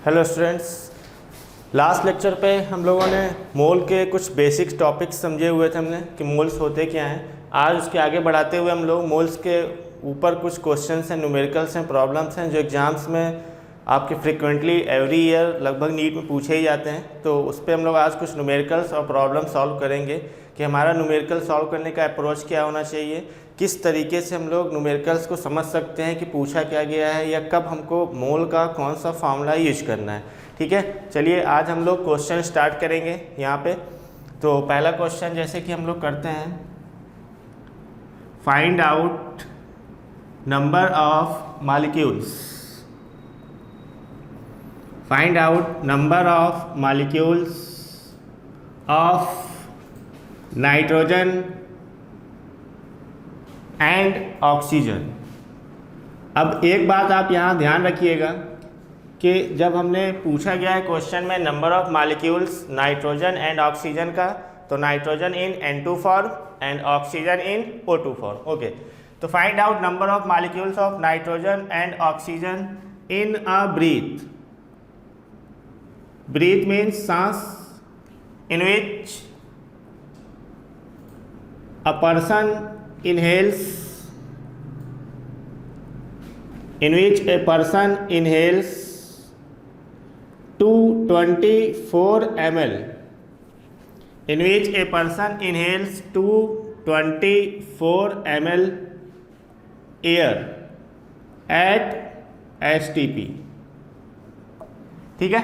Hello students, last lecture पे हम लोगों ने मोल के कुछ बेसिक टॉपिक्स समझे हुए थे हमने कि मोल्स होते क्या हैं। आज उसके आगे बढ़ाते हुए हम लोग मोल्स के ऊपर कुछ क्वेश्चंस हैं, न्यूमेरिकल्स हैं, प्रॉब्लम्स हैं जो एग्जाम्स में आपके फ्रिक्वेंटली एवरी ईयर लगभग नीट में पूछे ही जाते हैं। तो उस पर हम लोग आज कुछ न्यूमेरिकल्स और प्रॉब्लम सॉल्व करेंगे कि हमारा न्यूमेरिकल सॉल्व करने का अप्रोच क्या होना चाहिए, किस तरीके से हम लोग न्यूमेरिकल्स को समझ सकते हैं कि पूछा क्या गया है या कब हमको मोल का कौन सा फार्मूला यूज करना है। ठीक है, चलिए आज हम लोग क्वेश्चन स्टार्ट करेंगे यहाँ पे। तो पहला क्वेश्चन जैसे कि हम लोग करते हैं, find out number of molecules. Find out number of molecules of nitrogen and oxygen. अब एक बात आप यहाँ ध्यान रखिएगा कि जब हमने पूछा गया है क्वेश्चन में number of molecules nitrogen and oxygen का, तो nitrogen in N2 form and oxygen in O2 form. Okay, तो find out number of molecules of nitrogen and oxygen in a breath. Breath means सांस, in which a person inhales, in which a person inhales 224 ml, in which a person inhales 224 ml air at STP। ठीक है,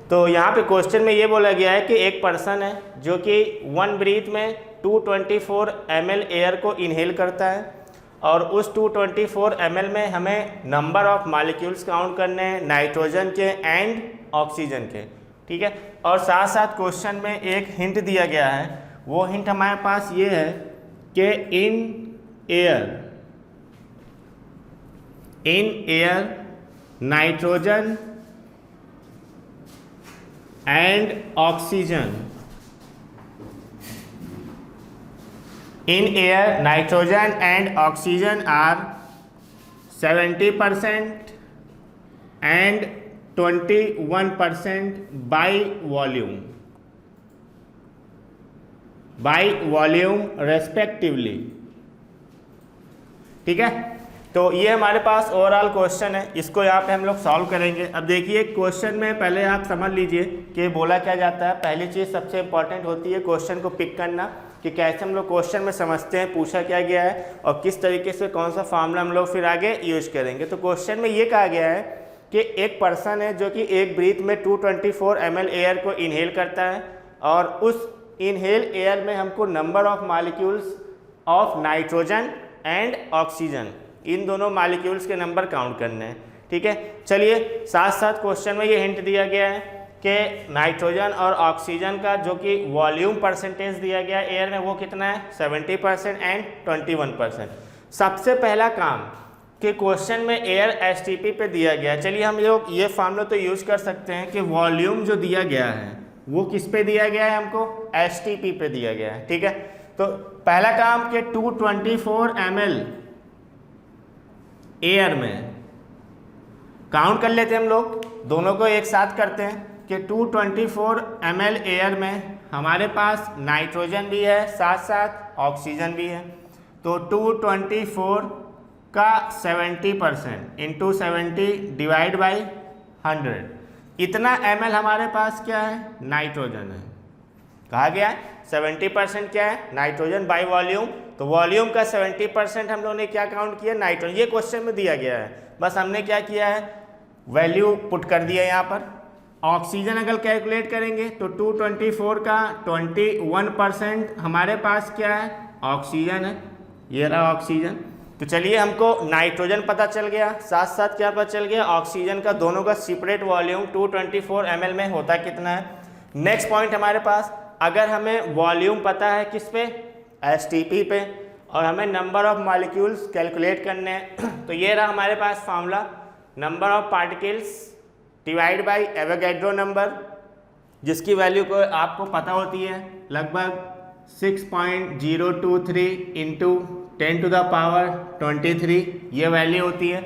तो यहाँ पे question में ये बोला गया है कि एक पर्सन है जो कि वन ब्रीथ में 224 ml एयर को इनहेल करता है और उस 224 ml में हमें नंबर ऑफ मॉलिक्यूल्स काउंट करने हैं नाइट्रोजन के एंड ऑक्सीजन के। ठीक है, और साथ साथ क्वेश्चन में एक हिंट दिया गया है, वो हिंट हमारे पास ये है कि in air nitrogen and oxygen, in air nitrogen and oxygen are 70% and 21% by volume respectively। ठीक है, तो ये हमारे पास ओवरऑल क्वेश्चन है, इसको यहाँ पे हम लोग सॉल्व करेंगे। अब देखिए क्वेश्चन में पहले आप समझ लीजिए कि बोला क्या जाता है। पहली चीज़ सबसे इंपॉर्टेंट होती है क्वेश्चन को पिक करना कि कैसे हम लोग क्वेश्चन में समझते हैं पूछा क्या गया है और किस तरीके से कौन सा फार्मूला हम लोग फिर आगे यूज करेंगे। तो क्वेश्चन में ये कहा गया है कि एक पर्सन है जो कि एक ब्रीथ में 224 ml एयर को इनहेल करता है और उस इनहेल एयर में हमको number of molecules of nitrogen and oxygen, इन दोनों मॉलिक्यूल्स के नंबर काउंट करने हैं। ठीक है, चलिए साथ साथ क्वेश्चन में ये हिंट दिया गया है कि नाइट्रोजन और ऑक्सीजन का जो कि वॉल्यूम परसेंटेज दिया गया एयर में वो कितना है 70% एंड 21%। सबसे पहला काम कि क्वेश्चन में एयर STP पे दिया गया है। चलिए हम लोग ये फार्मूला तो यूज कर सकते हैं कि वॉल्यूम जो दिया गया है वो किस पे दिया गया है, हमको STP पे दिया गया है। ठीक है, तो पहला काम कि 224 ml एयर में काउंट कर लेते हैं हम लोग, दोनों को एक साथ करते हैं कि 224 ml एयर में हमारे पास नाइट्रोजन भी है साथ साथ ऑक्सीजन भी है। तो 224 का 70% इंटू 70 डिवाइड बाई 100, इतना ml हमारे पास क्या है, नाइट्रोजन है। कहा गया है 70% क्या है, नाइट्रोजन बाई वॉल्यूम, तो वॉल्यूम का 70% हम लोगों ने क्या काउंट किया, नाइट्रोजन। ये क्वेश्चन में दिया गया है, बस हमने क्या किया है, वैल्यू पुट कर दिया यहाँ पर। ऑक्सीजन अगर कैलकुलेट करेंगे तो 224 का 21% हमारे पास क्या है, ऑक्सीजन है। ये रहा ऑक्सीजन। तो चलिए हमको नाइट्रोजन पता चल गया, साथ साथ क्या पता चल गया, ऑक्सीजन का। दोनों का सेपरेट वॉल्यूम 224 ml में होता कितना है। नेक्स्ट पॉइंट हमारे पास, अगर हमें वॉल्यूम पता है किस पे, STP पे, और हमें नंबर ऑफ मॉलिक्यूल्स कैलकुलेट करने हैं तो ये रहा हमारे पास formula, number of particles divide by Avogadro number, जिसकी वैल्यू को आपको पता होती है लगभग 6.023 इंटू 10 टू द पावर 23 ये वैल्यू होती है।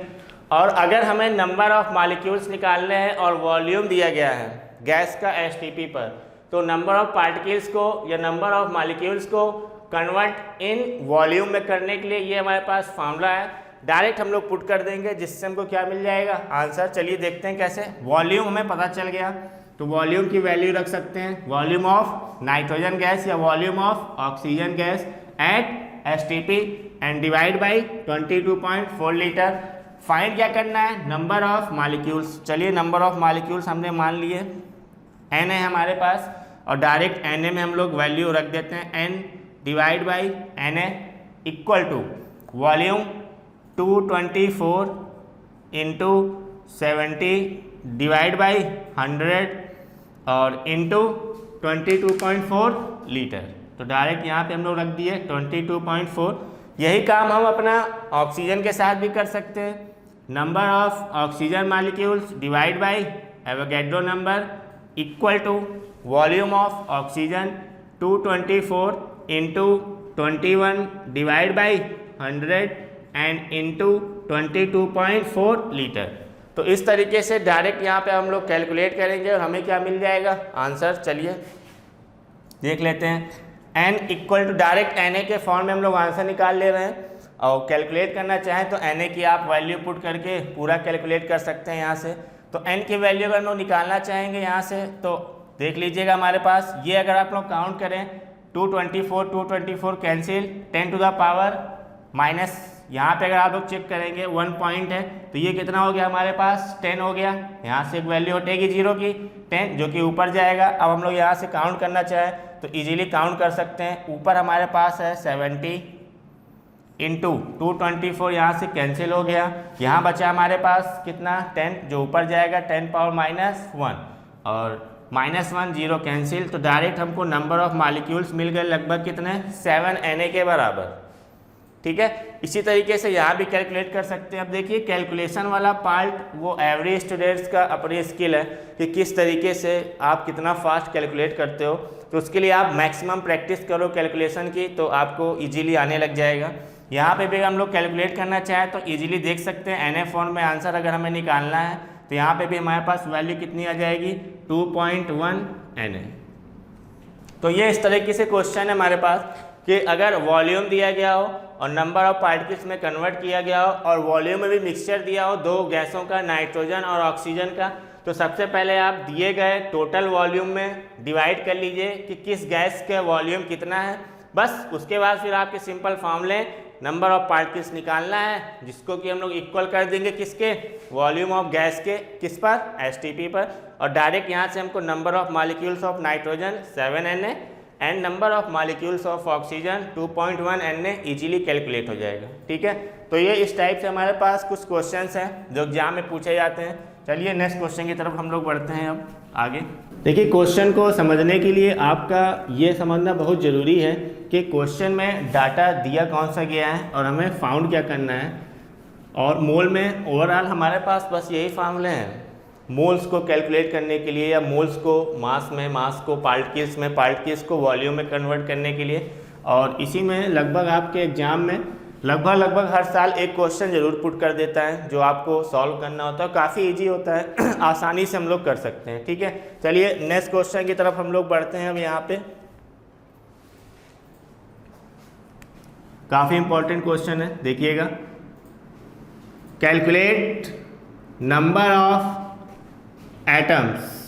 और अगर हमें नंबर ऑफ मॉलिक्यूल्स निकालने हैं और वॉल्यूम दिया गया है गैस का एसटीपी पर, तो नंबर ऑफ पार्टिकल्स को या नंबर ऑफ मॉलिक्यूल्स को कन्वर्ट इन वॉल्यूम में करने के लिए ये हमारे पास फार्मूला है, डायरेक्ट हम लोग पुट कर देंगे जिससे हमको क्या मिल जाएगा आंसर। चलिए देखते हैं कैसे। वॉल्यूम हमें पता चल गया तो वॉल्यूम की वैल्यू रख सकते हैं, वॉल्यूम ऑफ नाइट्रोजन गैस या volume of oxygen gas at STP and divide by 22.4 litre. Find क्या करना है, नंबर ऑफ मॉलिक्यूल्स। चलिए नंबर ऑफ मॉलिक्यूल्स हमने मान लिए n है हमारे पास और डायरेक्ट na में हम लोग वैल्यू रख देते हैं n divide by na equal to volume 224 into 70 divide by 100 और इंटू 22.4 लीटर। तो डायरेक्ट यहाँ पे हम लोग रख दिए 22.4। यही काम हम अपना ऑक्सीजन के साथ भी कर सकते हैं। Number of oxygen molecules divide by Avogadro number equal to volume of oxygen 224 into 21 divide by 100 and into 22.4 litre. तो इस तरीके से डायरेक्ट यहाँ पे हम लोग कैलकुलेट करेंगे और हमें क्या मिल जाएगा आंसर। चलिए देख लेते हैं। n equal to direct na के फॉर्म में हम लोग आंसर निकाल ले रहे हैं और कैलकुलेट करना चाहें तो na की आप वैल्यू पुट करके पूरा कैलकुलेट कर सकते हैं यहाँ से। तो n की वैल्यू अगर हम लोग निकालना चाहेंगे यहाँ से तो देख लीजिएगा हमारे पास ये अगर आप लोग काउंट करें 224 cancel 10 to the power minus, यहाँ पे अगर आप लोग चेक करेंगे 1 पॉइंट है तो ये कितना हो गया हमारे पास 10 हो गया। यहाँ से एक वैल्यू हटेगी 0 की 10 जो कि ऊपर जाएगा। अब हम लोग यहाँ से काउंट करना चाहें तो इजीली काउंट कर सकते हैं। ऊपर हमारे पास है 70 इंटू 224, यहाँ से कैंसिल हो गया। यहाँ बचा हमारे पास कितना 10 जो ऊपर जाएगा 10 पावर माइनस 1 और -1 0 कैंसिल। तो डायरेक्ट हमको नंबर ऑफ मॉलिक्यूल्स मिल गए लगभग कितने 7 Na के बराबर। ठीक है, इसी तरीके से यहाँ भी कैलकुलेट कर सकते हैं। अब देखिए कैलकुलेशन वाला पार्ट वो एवरी स्टूडेंट्स का अपनी स्किल है कि किस तरीके से आप कितना फास्ट कैलकुलेट करते हो। तो उसके लिए आप मैक्सिमम प्रैक्टिस करो कैलकुलेशन की तो आपको इजीली आने लग जाएगा। यहाँ पे भी हम लोग कैलकुलेट करना चाहें तो इजीली देख सकते हैं Na फॉर्म में आंसर अगर हमें निकालना है तो यहाँ पे भी हमारे पास वैल्यू कितनी आ जाएगी 2.1 Na। तो ये इस तरीके से क्वेश्चन है हमारे पास कि अगर वॉल्यूम दिया गया हो और नंबर ऑफ पार्टिकल्स में कन्वर्ट किया गया हो और वॉल्यूम में भी मिक्सचर दिया हो दो गैसों का नाइट्रोजन और ऑक्सीजन का, तो सबसे पहले आप दिए गए टोटल वॉल्यूम में डिवाइड कर लीजिए कि किस गैस के वॉल्यूम कितना है। बस उसके बाद फिर आपके सिंपल फॉर्मूले नंबर ऑफ पार्टिकल्स निकालना है जिसको कि हम लोग इक्वल कर देंगे किसके वॉल्यूम ऑफ गैस के किस पर एसटीपी पर। और डायरेक्ट यहाँ से हमको number of molecules of nitrogen 7 Na and number of molecules of oxygen 2.1 Na easily calculate हो जाएगा। ठीक है, तो ये इस टाइप से हमारे पास कुछ क्वेश्चंस हैं जो एग्जाम में पूछे जाते हैं। चलिए नेक्स्ट क्वेश्चन की तरफ हम लोग बढ़ते हैं अब आगे। देखिए क्वेश्चन को समझने के लिए आपका ये समझना बहुत ज़रूरी है कि क्वेश्चन में डाटा दिया कौन सा गया है और हमें फाउंड क्या करना है। और मोल में ओवरऑल हमारे पास बस यही फार्मूले हैं मोल्स को कैलकुलेट करने के लिए या मोल्स को मास में, मास को पार्टिकल्स में, पार्टिकल्स को वॉल्यूम में कन्वर्ट करने के लिए। और इसी में लगभग आपके एग्जाम में लगभग हर साल एक क्वेश्चन ज़रूर पुट कर देता है जो आपको सॉल्व करना होता है। काफ़ी इजी होता है आसानी से हम लोग कर सकते हैं। ठीक है, चलिए नेक्स्ट क्वेश्चन की तरफ हम लोग बढ़ते हैं। अब यहाँ पे काफ़ी इंपॉर्टेंट क्वेश्चन है, देखिएगा। Calculate number of atoms.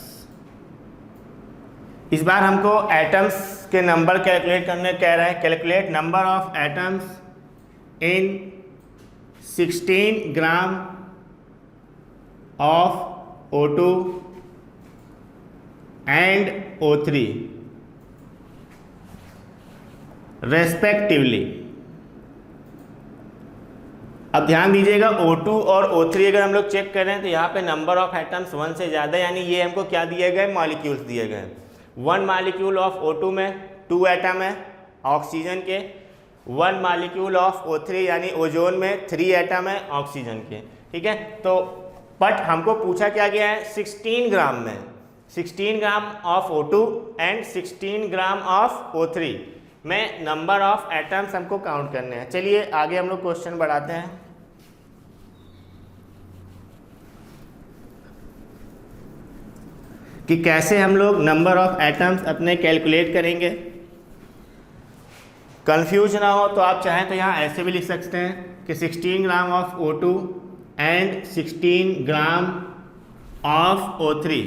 इस बार हमको एटम्स के नंबर कैलकुलेट करने कह रहा है। Calculate number of atoms in 16 gram of O2 and O3 respectively. अब ध्यान दीजिएगा O2 और O3 अगर हम लोग चेक करें तो यहाँ पे नंबर ऑफ एटम्स 1 से ज़्यादा, यानी ये हमको क्या दिए गए मॉलिक्यूल्स दिए गए। 1 मॉलिक्यूल ऑफ O2 में 2 एटम है ऑक्सीजन के, 1 मॉलिक्यूल ऑफ O3 यानी ओजोन में 3 एटम है ऑक्सीजन के। ठीक है, तो बट हमको पूछा क्या गया है 16 ग्राम में, 16 gram of O2 and 16 gram of O3 में नंबर ऑफ एटम्स हमको काउंट करने हैं। चलिए आगे हम लोग क्वेश्चन बढ़ाते हैं। कि कैसे हम लोग नंबर ऑफ एटम्स अपने कैलकुलेट करेंगे। कंफ्यूज ना हो तो आप चाहें तो यहाँ ऐसे भी लिख सकते हैं कि 16 gram of O2 and 16 gram of O3,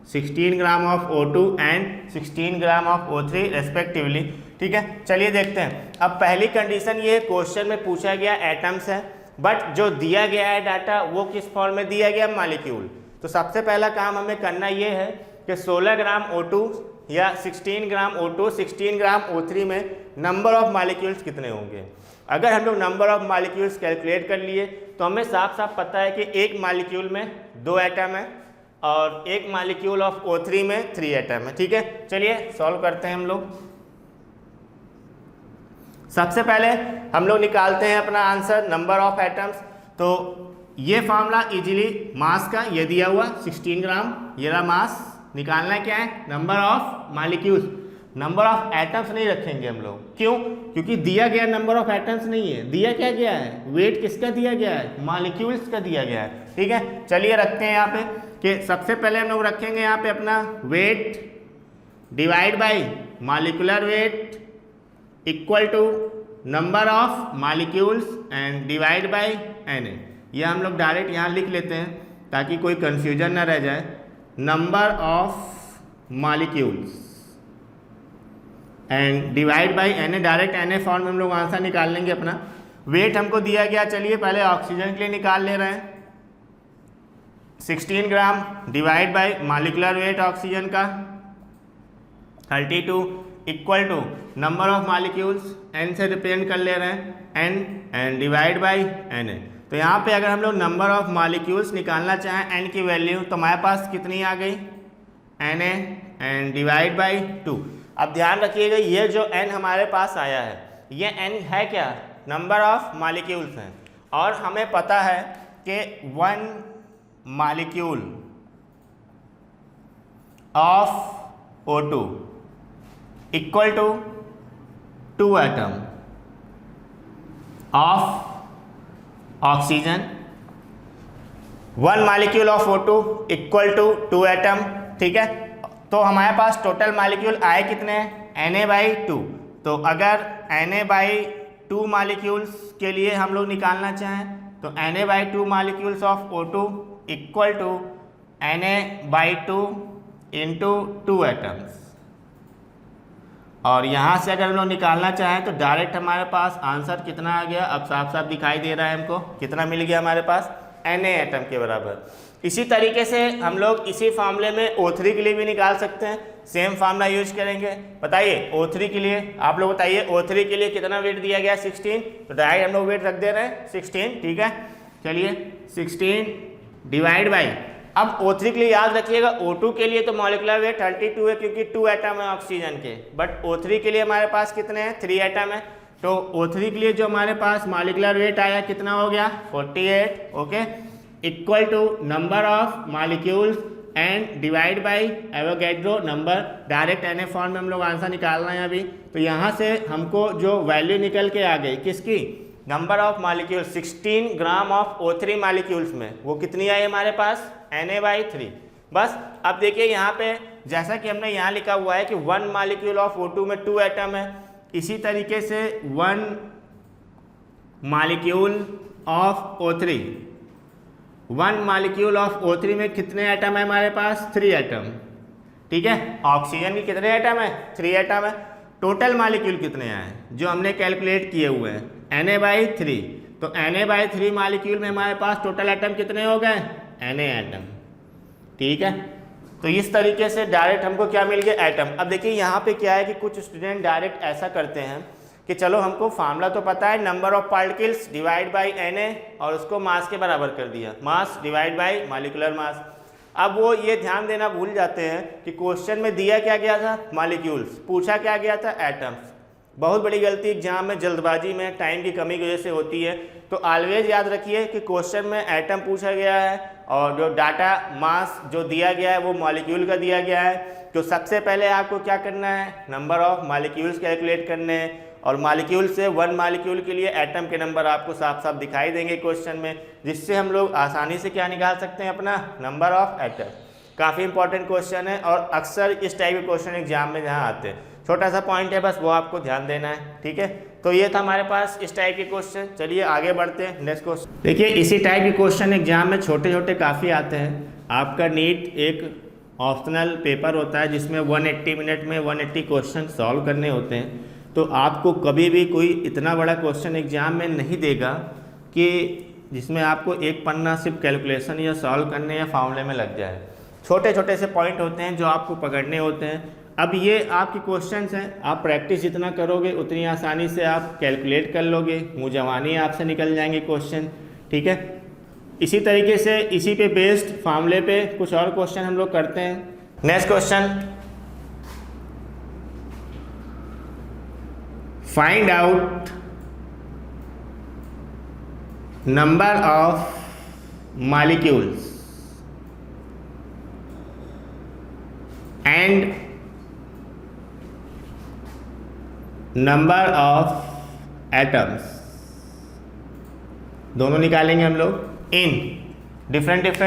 16 gram of O2 and 16 gram of O3 respectively. ठीक है, चलिए देखते हैं। अब पहली कंडीशन ये क्वेश्चन में पूछा गया एटम्स है, बट जो दिया गया है डाटा वो किस फॉर्म में दिया गया, मॉलिक्यूल। तो सबसे पहला काम हमें करना ये है कि 16 ग्राम O2 या 16 ग्राम O2 16 ग्राम O3 में नंबर ऑफ मॉलिक्यूल्स कितने होंगे। अगर हम लोग नंबर ऑफ मॉलिक्यूल्स कैलकुलेट कर लिए तो हमें साफ साफ पता है कि एक मॉलिक्यूल में 2 एटम है और एक मॉलिक्यूल ऑफ O3 में 3 एटम है। ठीक है, चलिए सॉल्व करते हैं हम लोग। सबसे पहले हम लोग निकालते हैं अपना आंसर नंबर ऑफ एटम्स। तो ये फार्मूला इजीली मास का ये दिया हुआ 16 ग्राम, ये रहा मास। निकालना क्या है, number of molecules. Number of atoms नहीं रखेंगे हम लोग, क्यों? क्योंकि दिया गया नंबर ऑफ एटम्स नहीं है, दिया क्या गया है, वेट किसका दिया गया है, मॉलिक्यूल्स का दिया गया है। ठीक है, चलिए रखते हैं यहाँ पे कि सबसे पहले हम लोग रखेंगे यहाँ पे अपना weight divide by molecular weight equal to number of molecules and divide by Na। यह हम लोग डायरेक्ट यहाँ लिख लेते हैं ताकि कोई कंफ्यूजन ना रह जाए। Number of molecules and divide by Na, direct Na form में हम लोग आंसर निकाल लेंगे अपना। वेट हमको दिया गया, चलिए पहले ऑक्सीजन के लिए निकाल ले रहे हैं। 16 gram divide by molecular weight oxygen का 32 equal to number of molecules n से रिप्रेजेंट कर ले रहे हैं n and divide by Na। तो यहाँ पे अगर हम लोग नंबर ऑफ मॉलिक्यूल्स निकालना चाहें n की वैल्यू तो हमारे पास कितनी आ गई, Na एंड डिवाइड बाई 2। अब ध्यान रखिएगा ये जो n हमारे पास आया है ये n है क्या, नंबर ऑफ मॉलिक्यूल्स हैं। और हमें पता है कि 1 molecule of O2 equal to 2 atom of oxygen. 1 molecule of O2 equal to 2 atom. ठीक है, तो हमारे पास टोटल मॉलिक्यूल आए कितने हैं, Na/2। तो अगर Na/2 मॉलिक्यूल्स के लिए हम लोग निकालना चाहें तो Na/2 molecules of O2 equal to Na/2 into 2 atoms. और यहाँ से अगर हम लोग निकालना चाहें तो डायरेक्ट हमारे पास आंसर कितना आ गया, अब साफ साफ दिखाई दे रहा है हमको, कितना मिल गया हमारे पास, Na एटम के बराबर। इसी तरीके से हम लोग इसी फार्मूले में O3 के लिए भी निकाल सकते हैं, सेम फार्मूला यूज करेंगे। बताइए O3 के लिए, आप लोग बताइए O3 के लिए कितना वेट दिया गया, 16। तो डायरेक्ट हम लोग वेट रख दे रहे हैं 16। ठीक है, चलिए 16 डिवाइड बाई, अब O3 के लिए याद रखिएगा, O2 के लिए तो मॉलिक्यूलर वेट 32 है क्योंकि 2 एटम है ऑक्सीजन के, बट O3 के लिए हमारे पास कितने हैं, 3 एटम है। तो O3 के लिए जो हमारे पास मॉलिक्यूलर वेट आया कितना हो गया, 48। Okay, equal to number of molecules and divide by Avogadro number. Direct Na form में हम लोग आंसर निकालना है अभी। तो यहाँ से हमको जो वैल्यू निकल के आ गई किसकी, number of molecule 16 gram of O3 molecules में वो कितनी आई हमारे पास, Na/3। बस अब देखिए यहाँ पे जैसा कि हमने यहाँ लिखा हुआ है कि 1 मॉलिक्यूल ऑफ O2 में 2 एटम है, इसी तरीके से 1 molecule of O3, 1 molecule of O3 में कितने एटम है हमारे पास, 3 एटम। ठीक है, ऑक्सीजन के कितने एटम है, 3 एटम है। टोटल मॉलिक्यूल कितने हैं जो हमने कैलकुलेट किए हुए हैं, Na/3। तो Na/3 मॉलिक्यूल में हमारे पास टोटल एटम कितने हो गए, Na एटम। ठीक है, तो इस तरीके से डायरेक्ट हमको क्या मिल गया, एटम। अब देखिए यहाँ पे क्या है कि कुछ स्टूडेंट डायरेक्ट ऐसा करते हैं कि चलो हमको फार्मूला तो पता है, number of particles divide by Na, और उसको मास के बराबर कर दिया, मास डिवाइड बाई मॉलिक्यूलर मास। अब वो ये ध्यान देना भूल जाते हैं कि क्वेश्चन में दिया क्या गया था, मॉलिक्यूल्स, पूछा क्या गया था, एटम्स। बहुत बड़ी गलती एग्जाम में जल्दबाजी में टाइम की कमी की वजह से होती है। तो ऑलवेज याद रखिए कि क्वेश्चन में एटम पूछा गया है और जो डाटा मास जो दिया गया है वो मॉलिक्यूल का दिया गया है। तो सबसे पहले आपको क्या करना है, नंबर ऑफ मॉलिक्यूल्स कैलकुलेट करने हैं, और मॉलिक्यूल से 1 मॉलिक्यूल के लिए एटम के नंबर आपको साफ साफ दिखाई देंगे क्वेश्चन में, जिससे हम लोग आसानी से क्या निकाल सकते हैं, अपना नंबर ऑफ एटम। काफ़ी इंपॉर्टेंट क्वेश्चन है और अक्सर इस टाइप के क्वेश्चन एग्जाम में जहाँ आते हैं। छोटा सा पॉइंट है, बस वो आपको ध्यान देना है, ठीक है। तो ये था हमारे पास इस टाइप के क्वेश्चन। चलिए आगे बढ़ते हैं नेक्स्ट क्वेश्चन। देखिए इसी टाइप के क्वेश्चन एग्जाम में छोटे छोटे काफ़ी आते हैं। आपका नीट एक ऑप्शनल पेपर होता है जिसमें 180 मिनट में 180 क्वेश्चन सॉल्व करने होते हैं। तो आपको कभी भी कोई इतना बड़ा क्वेश्चन एग्जाम में नहीं देगा कि जिसमें आपको एक पन्ना सिर्फ कैलकुलेशन या सॉल्व करने या फॉर्मूले में लग जाए। छोटे छोटे से पॉइंट होते हैं जो आपको पकड़ने होते हैं। अब ये आपके क्वेश्चंस हैं, आप प्रैक्टिस जितना करोगे उतनी आसानी से आप कैलकुलेट कर लोगे, मुँह जवानी आपसे निकल जाएंगे क्वेश्चन, ठीक है। इसी तरीके से इसी पे बेस्ड फॉर्मूले पे कुछ और क्वेश्चन हम लोग करते हैं। Next question, find out number of molecules and number of atoms, दोनों निकालेंगे हम लोग इन डिफरेंट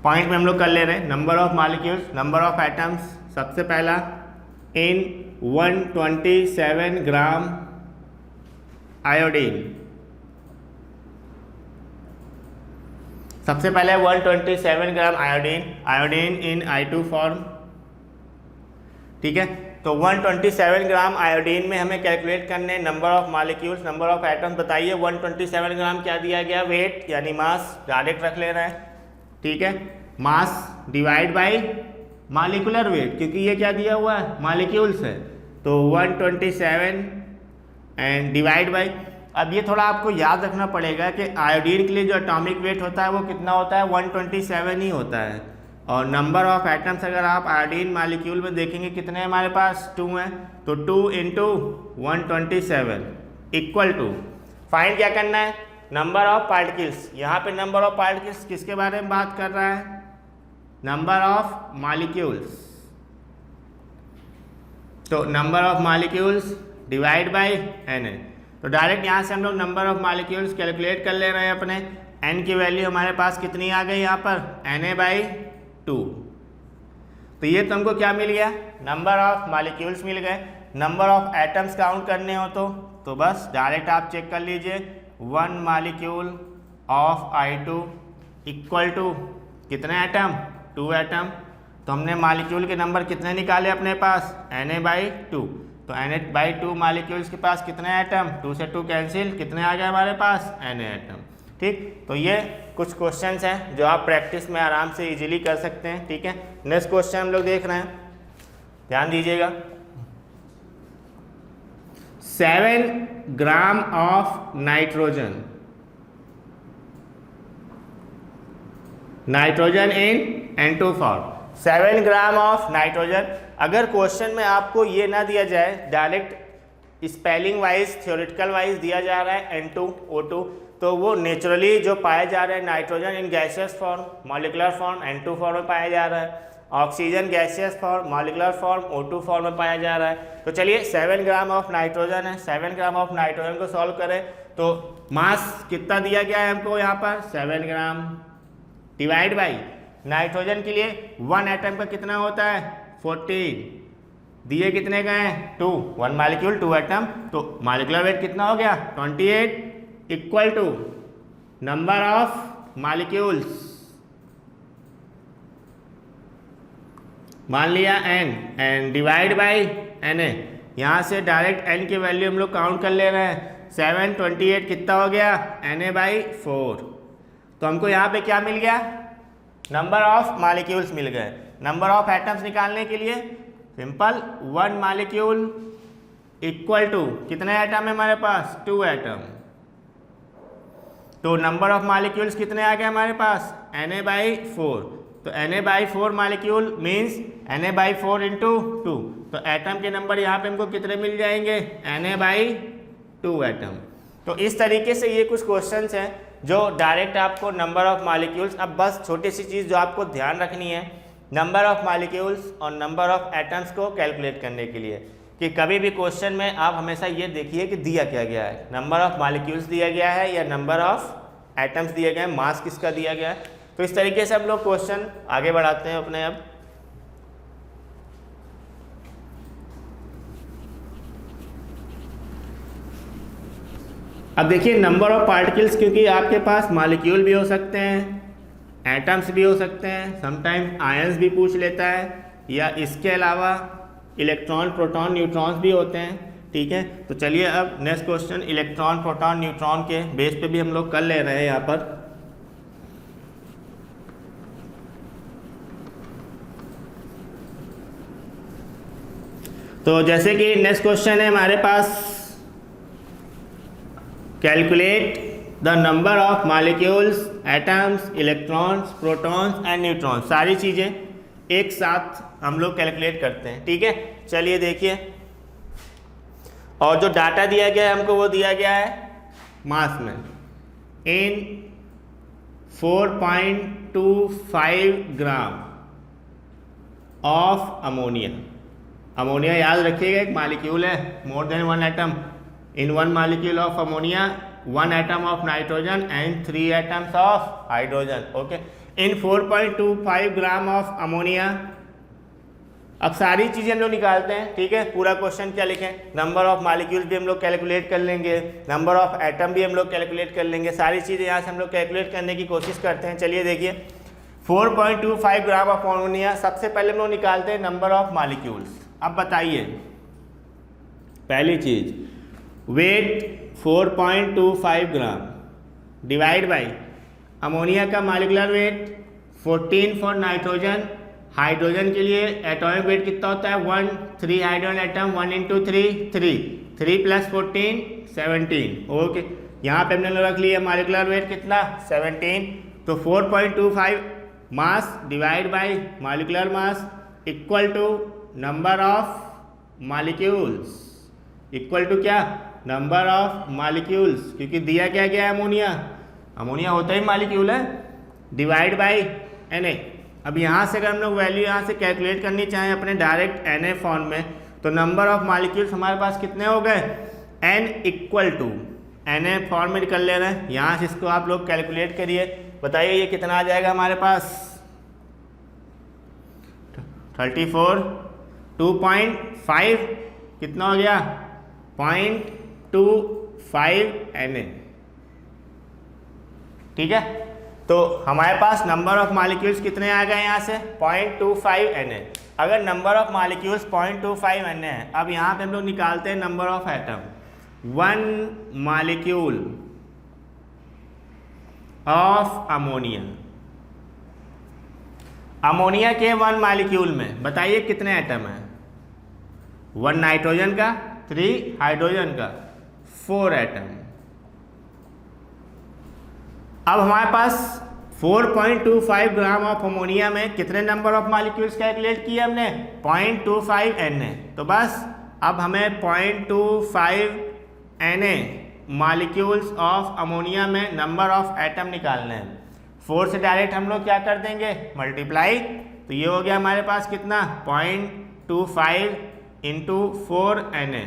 पॉइंट में हम लोग कर ले रहे हैं। Number of molecules, number of atoms. सबसे पहला इन 127 ग्राम आयोडीन। सबसे पहले 127 ग्राम आयोडीन इन I2 फॉर्म, ठीक है। तो 127 ग्राम आयोडीन में हमें कैलकुलेट करने number of molecules, number of atoms. बताइए 127 ग्राम क्या दिया गया, वेट यानी मास, डायरेक्ट रख ले रहे हैं, ठीक है। Mass divide by molecular wait, क्योंकि ये क्या दिया हुआ है, मॉलिक्यूल्स है। तो 127 एंड डिवाइड बाय, अब ये थोड़ा आपको याद रखना पड़ेगा कि आयोडीन के लिए जो एटॉमिक वेट होता है वो कितना होता है, 127 ही होता है। और नंबर ऑफ एटम्स अगर आप आयोडीन मॉलिक्यूल में देखेंगे कितने हमारे पास, 2 हैं। तो 2 × 127 इक्वल टू, फाइंड क्या करना है, नंबर ऑफ पार्टिकल्स। यहाँ पे नंबर ऑफ पार्टिकल्स किसके बारे में बात कर रहा है, नंबर ऑफ मॉलिक्यूल्स। तो number of molecules divide by Na। तो डायरेक्ट यहाँ से हम लोग नंबर ऑफ मॉलिक्यूल्स कैलकुलेट कर ले रहे हैं अपने। n की वैल्यू हमारे पास कितनी आ गई यहाँ पर, Na/2। तो ये तुमको क्या मिल गया, नंबर ऑफ मॉलिक्यूल्स मिल गए। नंबर ऑफ एटम्स काउंट करने हो तो बस डायरेक्ट आप चेक कर लीजिए, 1 molecule of I2 equal to कितने एटम, 2 एटम। तो हमने मॉलिक्यूल के नंबर कितने निकाले अपने पास, Na/2। तो Na/2 मॉलिक्यूल्स के पास कितने एटम, 2 से 2 कैंसिल, कितने आ गए हमारे पास, Na एटम, ठीक। तो ये कुछ क्वेश्चंस हैं जो आप प्रैक्टिस में आराम से इजीली कर सकते हैं, ठीक है। नेक्स्ट क्वेश्चन हम लोग देख रहे हैं, ध्यान दीजिएगा। 7 gram of nitrogen in N2 form. 7 gram of nitrogen. अगर क्वेश्चन में आपको ये ना दिया जाए, direct spelling wise theoretical wise दिया जा रहा है N2O2, तो वो नेचुरली जो पाया जा रहा है nitrogen in gaseous form, molecular form N2 form में पाया जा रहा है, oxygen gaseous form, molecular form O2 form में पाया जा रहा है। तो चलिए 7 ग्राम ऑफ नाइट्रोजन है, 7 ग्राम ऑफ नाइट्रोजन को सॉल्व करें तो मास कितना दिया गया है हमको यहाँ पर, 7 ग्राम डिवाइड बाई नाइट्रोजन के लिए 1 एटम का कितना होता है, 14, दिए कितने का है, 2, 1 मॉलिक्यूल 2 एटम, तो मॉलिकुलर वेट कितना हो गया, 28 equal to number of molecules, मान लिया n and divide by Na। यहाँ से डायरेक्ट n की वैल्यू हम लोग काउंट कर ले रहे हैं, 7, 28 कितना हो गया, Na/4। तो हमको यहाँ पे क्या मिल गया, नंबर ऑफ मॉलिक्यूल्स मिल गए। नंबर ऑफ एटम्स निकालने के लिए सिंपल, 1 मॉलिक्यूल इक्वल टू कितने एटम है हमारे पास, 2 एटम। तो नंबर ऑफ मॉलिक्यूल्स कितने आ गए हमारे पास, Na/4। तो Na/4 molecule means Na/4 into 2। तो एटम के नंबर यहाँ पे हमको कितने मिल जाएंगे, Na/2 एटम। तो इस तरीके से ये कुछ क्वेश्चंस हैं जो डायरेक्ट आपको नंबर ऑफ मॉलिक्यूल्स। अब बस छोटी सी चीज़ जो आपको ध्यान रखनी है, नंबर ऑफ मॉलिक्यूल्स और नंबर ऑफ एटम्स को कैलकुलेट करने के लिए, कि कभी भी क्वेश्चन में आप हमेशा ये देखिए कि दिया क्या गया है, नंबर ऑफ मॉलिक्यूल्स दिया गया है या नंबर ऑफ एटम्स दिया गया है, मास किसका दिया गया है। तो इस तरीके से हम लोग क्वेश्चन आगे बढ़ाते हैं अपने। अब देखिए नंबर ऑफ पार्टिकल्स, क्योंकि आपके पास मॉलिक्यूल भी हो सकते हैं, एटम्स भी हो सकते हैं, समटाइम्स आयंस भी पूछ लेता है, या इसके अलावा इलेक्ट्रॉन प्रोटॉन न्यूट्रॉन्स भी होते हैं। ठीक है, तो चलिए अब next question electron proton neutron के बेस पे भी हम लोग कर ले रहे हैं यहाँ पर। तो जैसे कि नेक्स्ट क्वेश्चन है हमारे पास, calculate the number of molecules, atoms, electrons, protons and neutrons. सारी चीज़ें एक साथ हम लोग कैलकुलेट करते हैं। ठीक है, चलिए देखिए, और जो डाटा दिया गया है हमको वो दिया गया है मास में, इन 4.25 ग्राम ऑफ अमोनिया। अमोनिया याद रखिएगा एक मॉलिक्यूल है, more than one atom. In one molecule of ammonia 1 atom of nitrogen and 3 atoms of hydrogen. Okay, in 4.25 gram of ammonia. अब सारी चीज़ें हम लोग निकालते हैं। ठीक है, पूरा क्वेश्चन क्या लिखें, नंबर ऑफ मॉलिक्यूल्स भी हम लोग कैलकुलेट कर लेंगे, नंबर ऑफ एटम भी हम लोग कैलकुलेट कर लेंगे, सारी चीज़ें यहाँ से हम लोग कैलकुलेट करने की कोशिश करते हैं। चलिए देखिए, 4.25 ग्राम ऑफ अमोनिया, सबसे पहले हम लोग निकालते हैं नंबर ऑफ मॉलिक्यूल्स। अब बताइए, पहली चीज़ weight 4.25 gram divide by ammonia का molecular weight 14 for nitrogen. Hydrogen के लिए एटॉमिक वेट कितना होता है 1, 3 हाइड्रोजन एटम, 1 × 3 3 + 14 17। ओके, यहाँ पे हमने रख लिया मॉलिक्यूलर वेट कितना 17। तो 4.25 mass divide by molecular mass equal to number of molecules, equal to क्या, नंबर ऑफ मॉलिक्यूल्स, क्योंकि दिया क्या गया है अमोनिया, अमोनिया होता ही मॉलिक्यूल है, डिवाइड बाई Na। अब यहाँ से अगर हम लोग वैल्यू यहाँ से कैलकुलेट करनी चाहें अपने डायरेक्ट Na फॉर्म में, तो नंबर ऑफ मॉलिक्यूल्स हमारे पास कितने हो गए, N equal to Na form में कर ले रहे हैं। यहाँ से इसको आप लोग कैलकुलेट करिए, बताइए ये कितना आ जाएगा हमारे पास 34, 2.5 कितना हो गया 0.25 Na। ठीक है, तो हमारे पास नंबर ऑफ मॉलिक्यूल्स कितने आ गए यहाँ से 0.25 Na। अगर नंबर ऑफ मॉलिक्यूल्स 0.25 Na है, अब यहाँ पे हम लोग निकालते हैं number of atom. 1 molecule of ammonia, ammonia के 1 मॉलिक्यूल में बताइए कितने एटम हैं, 1 नाइट्रोजन का, 3 हाइड्रोजन का, 4 एटम। अब हमारे पास 4.25 ग्राम ऑफ अमोनिया में कितने नंबर ऑफ मॉलिक्यूल्स कैलकुलेट किए हमने 0.25 Na। तो बस अब हमें 0.25 Na मॉलिक्यूल्स ऑफ अमोनिया में नंबर ऑफ एटम निकालने हैं। 4 से डायरेक्ट हम लोग क्या कर देंगे मल्टीप्लाई, तो ये हो गया हमारे पास कितना 0.25 × 4 Na,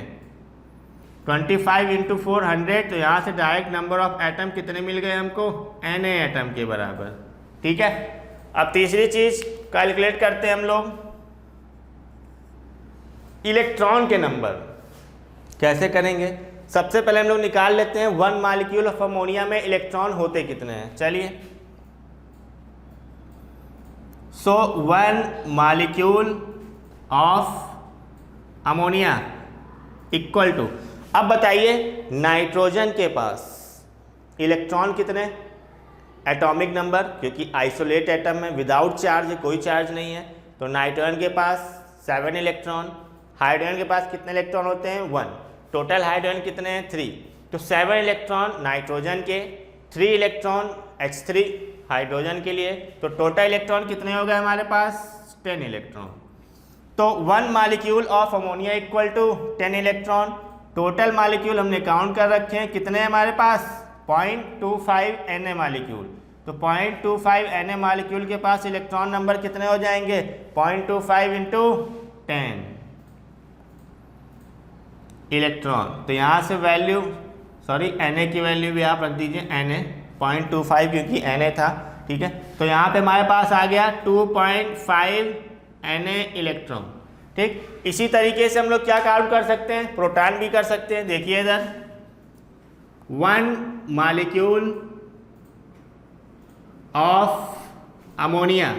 25 × 400। तो यहाँ से डायरेक्ट नंबर ऑफ एटम कितने मिल गए हमको Na एटम के बराबर। ठीक है, अब तीसरी चीज कैलकुलेट करते हैं हम लोग इलेक्ट्रॉन के नंबर। कैसे करेंगे, सबसे पहले हम लोग निकाल लेते हैं 1 मॉलिक्यूल ऑफ अमोनिया में इलेक्ट्रॉन होते कितने हैं। चलिए, so 1 molecule of ammonia equal to, अब बताइए नाइट्रोजन के पास इलेक्ट्रॉन कितने, एटॉमिक नंबर, क्योंकि आइसोलेट एटम में विदाउट चार्ज है, कोई चार्ज नहीं है, तो नाइट्रोजन के पास 7 इलेक्ट्रॉन। हाइड्रोजन के पास कितने इलेक्ट्रॉन होते हैं 1, टोटल हाइड्रोजन कितने हैं 3, तो 7 इलेक्ट्रॉन नाइट्रोजन के, 3 इलेक्ट्रॉन H3 हाइड्रोजन के लिए, तो टोटल इलेक्ट्रॉन कितने हो गए हमारे पास 10 इलेक्ट्रॉन। तो 1 molecule of ammonia equal to 10 electron. Total molecule हमने काउंट कर रखे हैं, कितने हैं हमारे पास 0.25 Na मॉलिक्यूल। तो 0.25 Na मॉलिक्यूल के पास इलेक्ट्रॉन नंबर कितने हो जाएंगे 0.25 × 10 इलेक्ट्रॉन। तो यहाँ से वैल्यू, सॉरी Na की वैल्यू भी आप रख दीजिए, Na 0.25 क्योंकि Na था। ठीक है, तो यहाँ पे हमारे पास आ गया 2.5 Na इलेक्ट्रॉन। ठीक, इसी तरीके से हम लोग क्या काउंट कर सकते हैं, प्रोटॉन भी कर सकते हैं। देखिए इधर 1 molecule of ammonia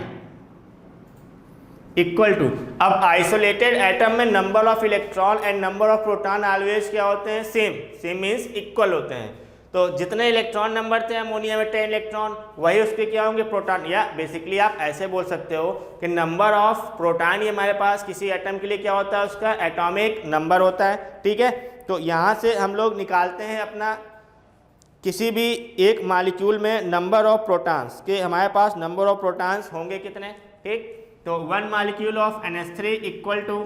equal to, अब आइसोलेटेड एटम में number of electron and number of proton always क्या होते हैं, सेम मीन्स इक्वल होते हैं। तो जितने इलेक्ट्रॉन नंबर थे अमोनिया में 10 इलेक्ट्रॉन, वही उसके क्या होंगे, प्रोटॉन। या बेसिकली आप ऐसे बोल सकते हो कि नंबर ऑफ प्रोटॉन, ये हमारे पास किसी एटम के लिए क्या होता है, उसका एटॉमिक नंबर होता है। ठीक है, तो यहाँ से हम लोग निकालते हैं अपना किसी भी एक मॉलिक्यूल में नंबर ऑफ प्रोटॉन्स के, हमारे पास नंबर ऑफ प्रोटॉन्स होंगे कितने। ठीक, तो 1 molecule of NH3 equal to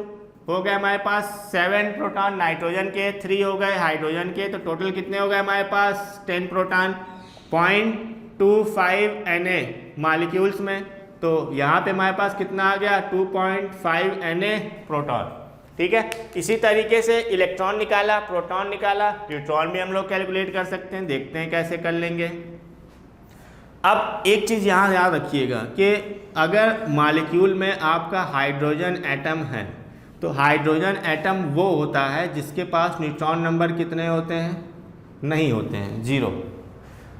हो गए हमारे पास 7 प्रोटॉन नाइट्रोजन के, 3 हो गए हाइड्रोजन के, तो टोटल कितने हो गए हमारे पास 10 प्रोटॉन 0.25 Na मॉलिक्यूल्स में। तो यहाँ पे हमारे पास कितना आ गया 2.5 Na प्रोटॉन। ठीक है, इसी तरीके से इलेक्ट्रॉन निकाला, प्रोटॉन निकाला, न्यूट्रॉन भी हम लोग कैलकुलेट कर सकते हैं। देखते हैं कैसे कर लेंगे। अब एक चीज़ यहाँ याद रखिएगा कि अगर मॉलिक्यूल में आपका हाइड्रोजन एटम है तो हाइड्रोजन एटम वो होता है जिसके पास न्यूट्रॉन नंबर कितने होते हैं, नहीं होते हैं, 0।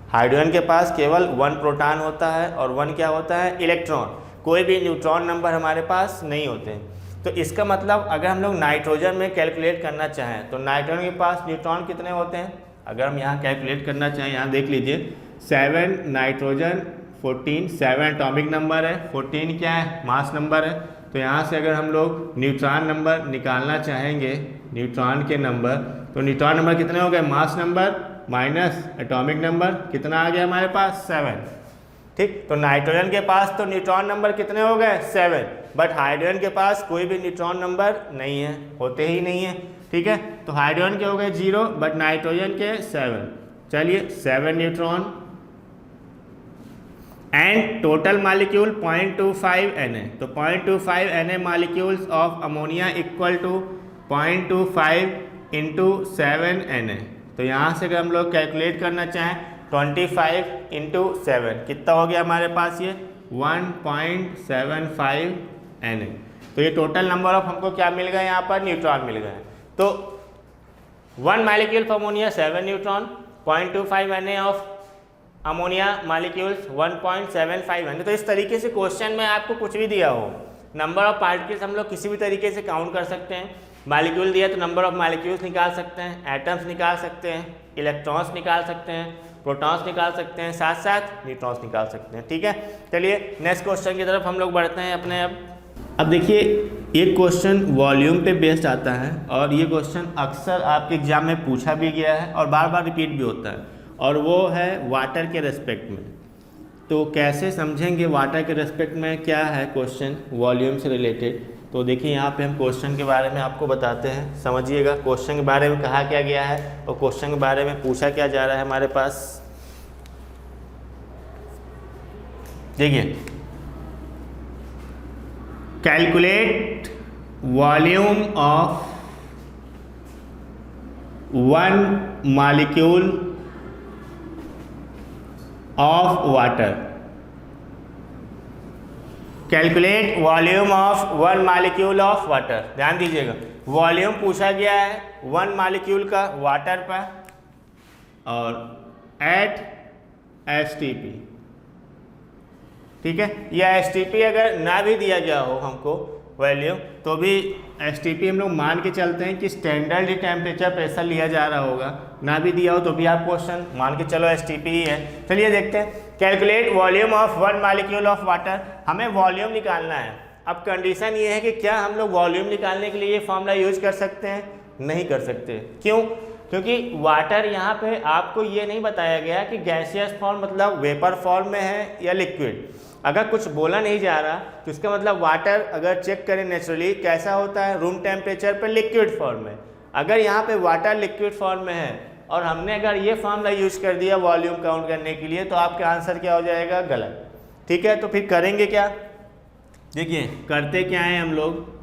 हाइड्रोजन के पास केवल 1 प्रोटॉन होता है और 1 क्या होता है, इलेक्ट्रॉन। कोई भी न्यूट्रॉन नंबर हमारे पास नहीं होते हैं। तो इसका मतलब अगर हम लोग नाइट्रोजन में कैलकुलेट करना चाहें तो नाइट्रोजन के पास न्यूट्रॉन कितने होते हैं, अगर हम यहाँ कैलकुलेट करना चाहें, यहाँ देख लीजिए 7 नाइट्रोजन 14, 7 एटॉमिक नंबर है, 14 क्या है, मास नंबर है। तो यहाँ से अगर हम लोग न्यूट्रॉन नंबर निकालना चाहेंगे, न्यूट्रॉन के नंबर, तो न्यूट्रॉन नंबर कितने हो गए, mass number minus atomic number, कितना आ गया हमारे पास 7। ठीक, तो नाइट्रोजन के पास तो न्यूट्रॉन नंबर कितने हो गए 7, बट हाइड्रोजन के पास कोई भी न्यूट्रॉन नंबर नहीं है, होते ही नहीं है। ठीक है, तो हाइड्रोजन के हो गए 0 बट नाइट्रोजन के 7। चलिए 7 neutron and total molecule 0.25 Na, तो 0.25 Na molecules of ammonia equal to 0.25 into 7 Na। तो यहाँ से अगर हम लोग कैलकुलेट करना चाहें 25 इंटू 7 कितना हो गया हमारे पास, ये 1.75 Na। तो ये टोटल नंबर ऑफ हमको क्या मिल गए, यहाँ पर न्यूट्रॉन मिल गए। तो 1 molecule of ammonia 7 neutron, 0.25 Na of ammonia molecules 1.75 Na। तो इस तरीके से क्वेश्चन में आपको कुछ भी दिया हो, नंबर ऑफ पार्टिकल्स हम लोग किसी भी तरीके से काउंट कर सकते हैं। मॉलिक्यूल दिया तो नंबर ऑफ मॉलिक्यूल्स निकाल सकते हैं, एटम्स निकाल सकते हैं, इलेक्ट्रॉन्स निकाल सकते हैं, प्रोटॉन्स निकाल सकते हैं, साथ साथ न्यूट्रॉन्स निकाल सकते हैं। ठीक है, चलिए नेक्स्ट क्वेश्चन की तरफ हम लोग बढ़ते हैं अपने। अब देखिए एक क्वेश्चन वॉल्यूम पे बेस्ड आता है और ये क्वेश्चन अक्सर आपके एग्जाम में पूछा भी गया है और बार बार रिपीट भी होता है, और वो है वाटर के रेस्पेक्ट में। तो कैसे समझेंगे वाटर के रेस्पेक्ट में क्या है क्वेश्चन वॉल्यूम से रिलेटेड। तो देखिए यहाँ पे हम क्वेश्चन के बारे में आपको बताते हैं, समझिएगा क्वेश्चन के बारे में कहा क्या गया है और क्वेश्चन के बारे में पूछा क्या जा रहा है हमारे पास। देखिए, calculate volume of 1 molecule of water. Calculate volume of 1 molecule of water. ध्यान दीजिएगा, वॉल्यूम पूछा गया है 1 मॉलिक्यूल का वाटर पर और एट STP। ठीक है, या STP अगर ना भी दिया गया हो हमको वैल्यू, तो भी STP हम लोग मान के चलते हैं कि स्टैंडर्ड टेम्परेचर प्रेशर लिया जा रहा होगा। ना भी दिया हो तो भी आप क्वेश्चन मान के चलो STP ही है। चलिए देखते हैं, calculate volume of 1 molecule of water. हमें वॉल्यूम निकालना है। अब कंडीशन ये है कि क्या हम लोग वॉल्यूम निकालने के लिए ये फॉर्मूला यूज कर सकते हैं, नहीं कर सकते। क्यों? क्योंकि वाटर यहाँ पे आपको ये नहीं बताया गया कि गैसियस फॉर्म मतलब वेपर फॉर्म में है या लिक्विड। अगर कुछ बोला नहीं जा रहा तो इसका मतलब वाटर अगर चेक करें नेचुरली कैसा होता है, रूम टेम्परेचर पर लिक्विड फॉर्म में। अगर यहाँ पे वाटर लिक्विड फॉर्म में है और हमने अगर ये फॉर्मूला यूज कर दिया वॉल्यूम काउंट करने के लिए, तो आपका आंसर क्या हो जाएगा, गलत। ठीक है, तो फिर करेंगे क्या, देखिए करते क्या है हम लोग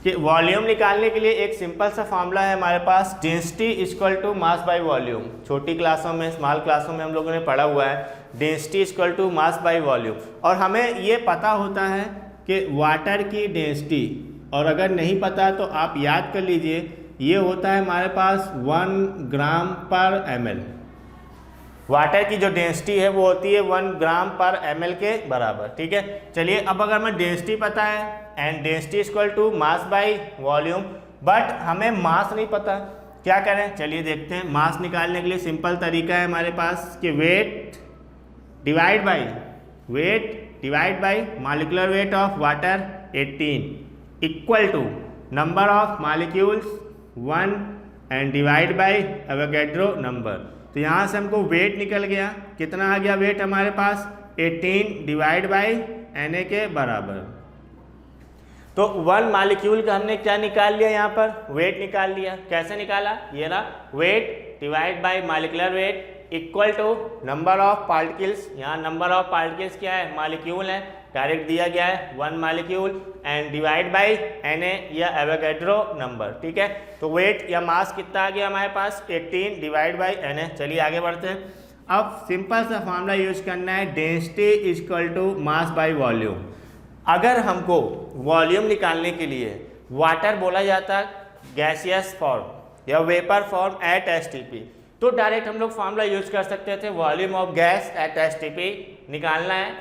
कि वॉल्यूम निकालने के लिए एक सिंपल सा फार्मूला है हमारे पास, density equal to mass by volume. छोटी क्लासों में, स्मॉल क्लासों में हम लोगों ने पढ़ा हुआ है density equal to mass by volume. और हमें ये पता होता है कि वाटर की डेंसिटी, और अगर नहीं पता तो आप याद कर लीजिए, ये होता है हमारे पास 1 ग्राम पर ml। वाटर की जो डेंसिटी है वो होती है 1 ग्राम पर ml के बराबर, ठीक है। चलिए अब अगर हमें डेंसिटी पता है and density equal to mass by volume, but हमें मास नहीं पता, क्या करें? चलिए देखते हैं। मास निकालने के लिए सिंपल तरीका है हमारे पास कि weight divide by molecular weight of water 18 equal to number of molecules 1 and divide by Avogadro number. तो यहाँ से हमको वेट निकल गया, कितना आ गया वेट हमारे पास? 18 डिवाइड बाय Na के बराबर। तो 1 मॉलिक्यूल का हमने क्या निकाल लिया? यहाँ पर वेट निकाल लिया। कैसे निकाला? ये रहा, weight divide by molecular weight equal to number of particles. यहाँ नंबर ऑफ पार्टिकल्स क्या है? मॉलिक्यूल है, डायरेक्ट दिया गया है 1 molecule, and divide by Na या एवोगैड्रो नंबर, ठीक है। तो वेट या मास कितना आ गया हमारे पास? 18 डिवाइड बाय Na। चलिए आगे बढ़ते हैं। अब सिंपल सा फॉर्मूला यूज करना है, density equal to mass by volume. अगर हमको वॉल्यूम निकालने के लिए वाटर बोला जाता गैसियस फॉर्म या वेपर फॉर्म एट एसटीपी, तो डायरेक्ट हम लोग फॉर्मूला यूज कर सकते थे, volume of gas at STP निकालना है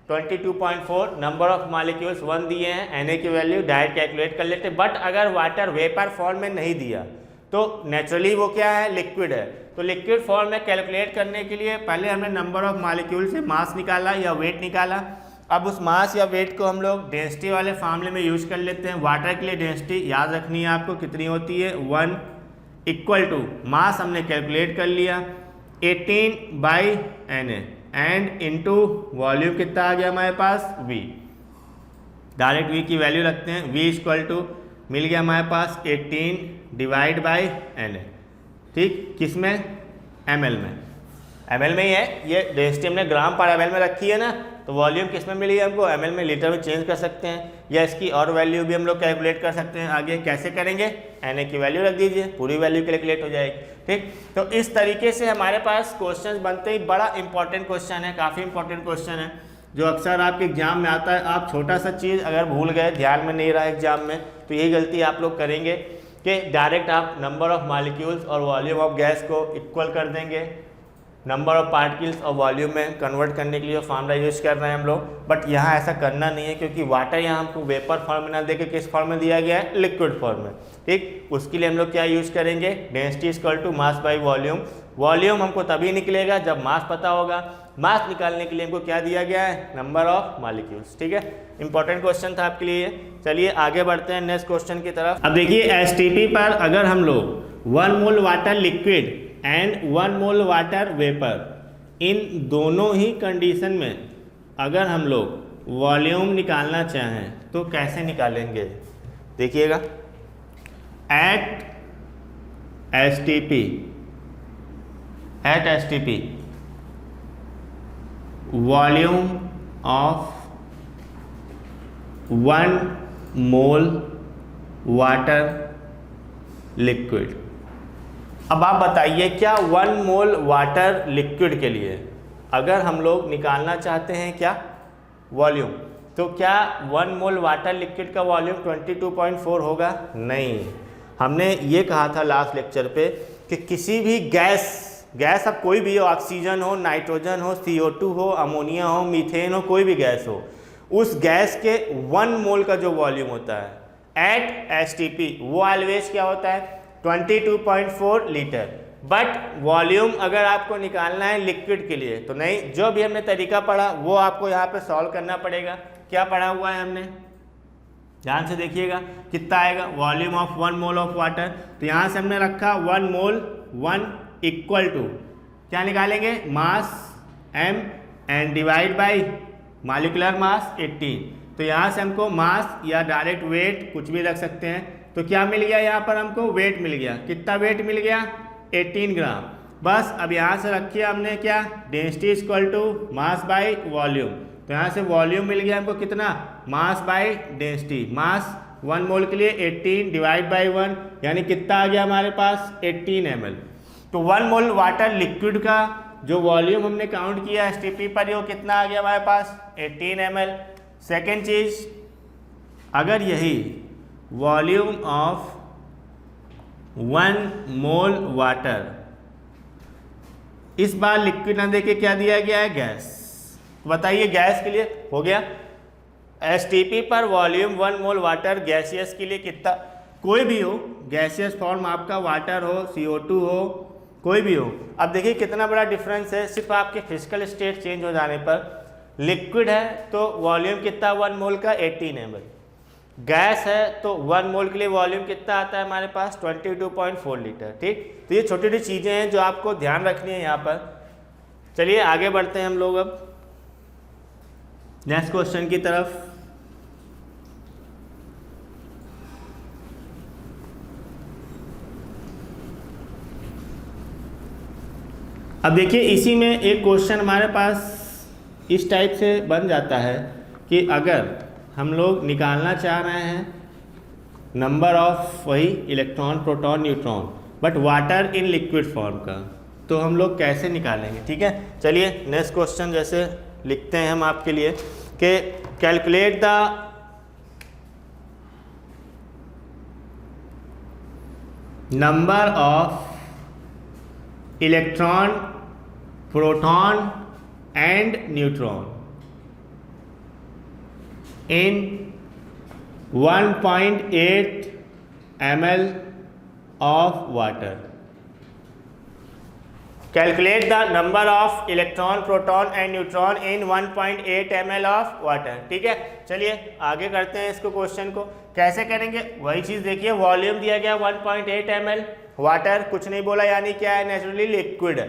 22.4, नंबर ऑफ मॉलिक्यूल्स 1 दिए हैं, Na की वैल्यू डायरेक्ट कैलकुलेट कर लेते। बट अगर वाटर वेपर फॉर्म में नहीं दिया तो नेचुरली वो क्या है? लिक्विड है। तो लिक्विड फॉर्म में कैलकुलेट करने के लिए पहले हमने नंबर ऑफ मॉलिक्यूल से मास निकाला या वेट निकाला। अब उस मास या वेट को हम लोग डेंसिटी वाले फार्मूले में यूज कर लेते हैं। वाटर के लिए डेंसिटी याद रखनी है आपको, कितनी होती है? 1 इक्वल टू मास हमने कैलकुलेट कर लिया 18 by Na and into volume कितना आ गया हमारे पास? V। डायरेक्ट V की वैल्यू रखते हैं, V इक्वल टू मिल गया हमारे पास 18 डिवाइड बाई Na, ठीक। किस में? ml में। ml में ही है, ये डेंसिटी हमने ग्राम पर ml में रखी है ना, तो वॉल्यूम किस में मिली है हमको? ml में। लीटर में चेंज कर सकते हैं या इसकी और वैल्यू भी हम लोग कैलकुलेट कर सकते हैं। आगे कैसे करेंगे? Na की वैल्यू रख दीजिए, पूरी वैल्यू कैलकुलेट हो जाएगी, ठीक। तो इस तरीके से हमारे पास क्वेश्चन बनते ही, बड़ा इंपॉर्टेंट क्वेश्चन है, काफ़ी इंपॉर्टेंट क्वेश्चन है जो अक्सर आपके एग्जाम में आता है। आप छोटा सा चीज़ अगर भूल गए, ध्यान में नहीं रहा एग्जाम में, तो यही गलती आप लोग करेंगे कि डायरेक्ट आप नंबर ऑफ मॉलिक्यूल्स और वॉल्यूम ऑफ गैस को इक्वल कर देंगे नंबर ऑफ पार्टिकल्स और वॉल्यूम में कन्वर्ट करने के लिए फार्मूला यूज कर रहे हैं हम लोग। बट यहाँ ऐसा करना नहीं है, क्योंकि वाटर यहाँ हमको वेपर फॉर्म में ना देके किस फॉर्म में दिया गया है? लिक्विड फॉर्म में, ठीक। उसके लिए हम लोग क्या यूज करेंगे? Density equal to mass by volume. Volume हमको तभी निकलेगा जब मास पता होगा। मास निकालने के लिए हमको क्या दिया गया है? नंबर ऑफ मॉलिक्यूल्स, ठीक है। इंपॉर्टेंट क्वेश्चन था आपके लिए। चलिए आगे बढ़ते हैं नेक्स्ट क्वेश्चन की तरफ। अब देखिए, एसटीपी पर अगर हम लोग 1 mole water liquid and 1 mole water vapour, इन दोनों ही कंडीशन में अगर हम लोग वॉल्यूम निकालना चाहें तो कैसे निकालेंगे? देखिएगा, at STP volume of 1 mole water liquid. अब आप बताइए, क्या 1 मोल वाटर लिक्विड के लिए अगर हम लोग निकालना चाहते हैं क्या वॉल्यूम, तो क्या 1 मोल वाटर लिक्विड का वॉल्यूम 22.4 होगा? नहीं। हमने ये कहा था लास्ट लेक्चर पे कि किसी भी गैस अब कोई भी हो, ऑक्सीजन हो, नाइट्रोजन हो, CO2 हो, अमोनिया हो, मीथेन हो, कोई भी गैस हो, उस गैस के 1 मोल का जो वॉल्यूम होता है एट एसटीपी, वो ऑलवेज क्या होता है? 22.4 लीटर। बट वॉल्यूम अगर आपको निकालना है लिक्विड के लिए तो नहीं, जो भी हमने तरीका पढ़ा वो आपको यहाँ पे सॉल्व करना पड़ेगा। क्या पढ़ा हुआ है हमने? ध्यान से देखिएगा, कितना आएगा? Volume of 1 mole of water, तो यहाँ से हमने रखा 1 मोल 1 इक्वल टू क्या निकालेंगे? मास m and divide by molecular मास 18। तो यहाँ से हमको मास या डायरेक्ट वेट कुछ भी रख सकते हैं। तो क्या मिल गया यहाँ पर? हमको वेट मिल गया। कितना वेट मिल गया? 18 ग्राम। बस अब यहाँ से रखिए हमने क्या? Density equal to mass by volume. तो यहाँ से वॉल्यूम मिल गया हमको कितना? Mass by density. मास 1 मोल के लिए 18 डिवाइड बाई 1, यानी कितना आ गया हमारे पास? 18 ml। तो 1 मोल वाटर लिक्विड का जो वॉल्यूम हमने काउंट किया एसटीपी पर वो कितना आ गया हमारे पास 18 ml। सेकेंड चीज़, अगर यही वॉल्यूम ऑफ 1 मोल वाटर इस बार लिक्विड ना देके क्या दिया गया है, गैस। बताइए गैस के लिए हो गया एसटीपी पर वॉल्यूम 1 मोल वाटर गैसियस के लिए कितना, कोई भी हो गैसियस फॉर्म आपका वाटर हो CO2 हो कोई भी हो। अब देखिए कितना बड़ा डिफरेंस है, सिर्फ आपके फिजिकल स्टेट चेंज हो जाने पर। लिक्विड है तो वॉल्यूम कितना 1 मोल का 18 ml, गैस है तो 1 मोल के लिए वॉल्यूम कितना आता है हमारे पास 22.4 लीटर। ठीक, तो ये छोटी छोटी चीज़ें हैं जो आपको ध्यान रखनी है यहाँ पर। चलिए आगे बढ़ते हैं हम लोग अब नेक्स्ट क्वेश्चन की तरफ। अब देखिए इसी में एक क्वेश्चन हमारे पास इस टाइप से बन जाता है कि अगर हम लोग निकालना चाह रहे हैं नंबर ऑफ वही electron proton neutron but water in liquid form का, तो हम लोग कैसे निकालेंगे। ठीक है, चलिए नेक्स्ट क्वेश्चन जैसे लिखते हैं हम आपके लिए कि calculate the number of electron proton and neutron in 1.8 ml of water। Calculate the number of electron, proton and neutron in 1.8 ml of water। ठीक है, चलिए आगे करते हैं इसको, क्वेश्चन को कैसे करेंगे वही चीज़ देखिए। वॉल्यूम दिया गया 1.8 ml, वाटर कुछ नहीं बोला यानी क्या है, नेचुरली लिक्विड।